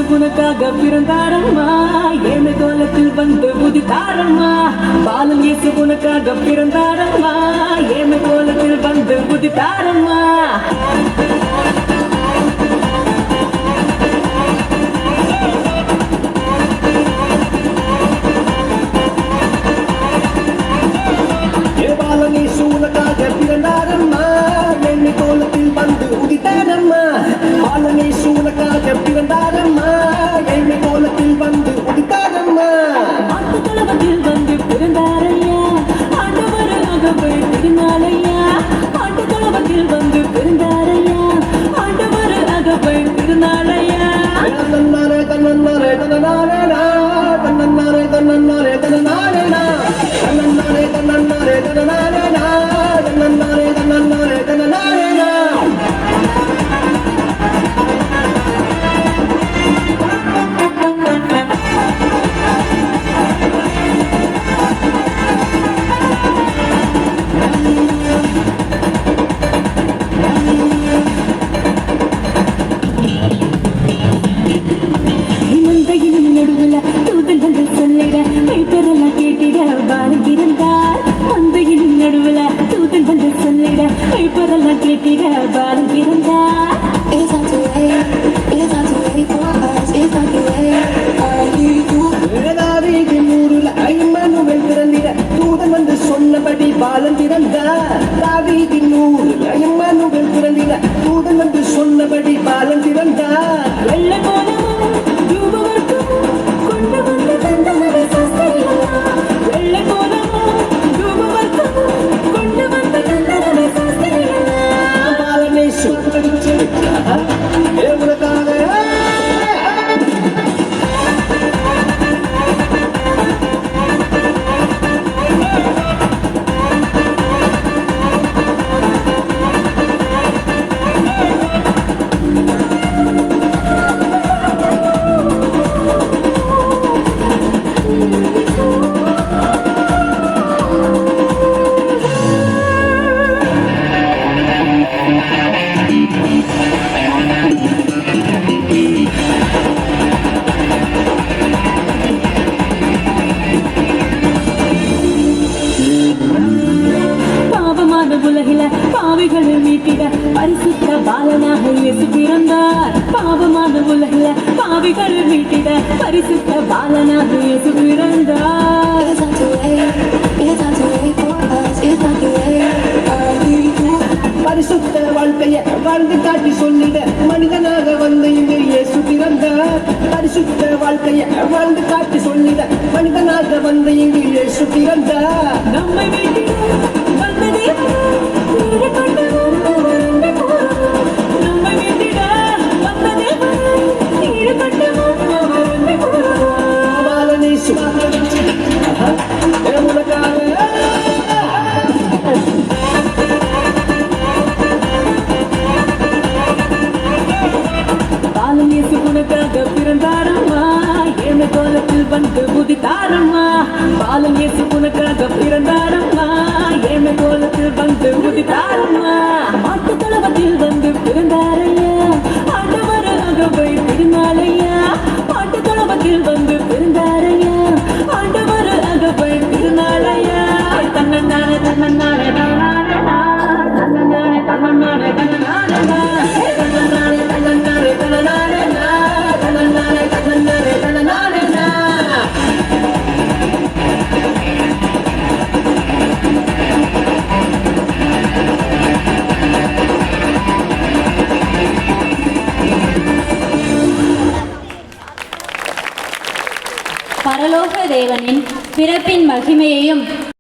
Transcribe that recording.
உனக்காக பிறந்தாரம்மா ஏழு கோலத்தில் வந்து உதித்தாரம்மா பாலன் இயேசு உனக்காக பிறந்தாரம்மா ஏழு கோலத்தில் வந்து உதித்தாரம்மா பாலன் இயேசு உனக்காக பிறந்தாரம்மா ஏழு கோலத்தில் வந்து உதித்தாரம்மா பாலன் இயேசு உனக்காக பிறந்தாரம்மா ஏழு கோலத்தில் வந்து உதித்தாரம்மா ஆட்டுத்தளவத்தில் வந்து பிறந்தாரையா ஆண்டவராகவே திருநாளையா ஆட்டுத்தளவத்தில் வந்து பிறந்தாரையா ஆண்டவராகவே திருநாளையா தன்னன்னாரே தன்னன்னாரே தன்னன்னாரே தன்னன்னாரே தன்னன்னாரே தன்னன்னாரே தன்னன்னாரே தன்னன்னாரே தன்னன்னாரே தன்னன்னாரே தன்னன்னாரே தன்னன்னாரே சொன்னபடி பாலன் பிறந்தார் தாவீதின் ஊரில் இம்மானுவேல் பிறந்தார் தூதன் வந்து சொன்னபடி பாலன் பிறந்தார் வெள்ள கோலமும் தூபவர்க்கும் கொண்டு வந்து தந்தனவே சாஸ்திரியா வெள்ள கோலமும் தூபவர்க்கும் கொண்டு வந்து தந்தனவே சாஸ்திரியா பாலனை சுத்தரிச்சிருக்கார் உனக்காக பாவிகளை மீட்டிட பரிசுத்த பாலனாக இயேசு பிறந்தார் பாவமான உலகில பாவிகளை மீட்டிட பரிசுத்த பாலனாக இயேசு பிறந்தார் பரிசுத்த வாழ்க்கைய வாழ்ந்து காட்டி சொல்லிட மனிதனாக வந்து இங்கு இயேசு பிறந்தார் பரிசுத்த வாழ்க்கைய வாழ்ந்து காட்டி சொல்லிட மனிதனாக வந்து இங்கு இயேசு பிறந்தார் நம்மை மீட்டிட வந்ததே பாலன் இயேசு உனக்காக பிறந்தாரம்மா ஏழு கோலத்தில் வந்து உதித்தாரம்மா பாலன் இயேசு உனக்காக பிறந்தாரம்மா ஏழு கோலத்தில் வந்து உதித்தாரம்மா ஆட்டுத்தளவத்தில் வந்து பிறந்தாரையா ஆண்டவராகவே திருநாளையா ஆட்டுத்தளவத்தில் வந்து பிறந்தாரையா ஆண்டவராகவே திருநாளையா தன்னன்னாரே தன்னன்னாரே தன்னன்னாரே தன்னன்னாரே தன்னன்னாரே தன்னன்னாரே தன்னன்னாரே தன்னன்னாரே தன்னன்னாரே தன்னன்னாரே தன்னன்னாரே தன்னன்னாரே பரலோக தேவனின் பிறப்பின் மகிமையையும்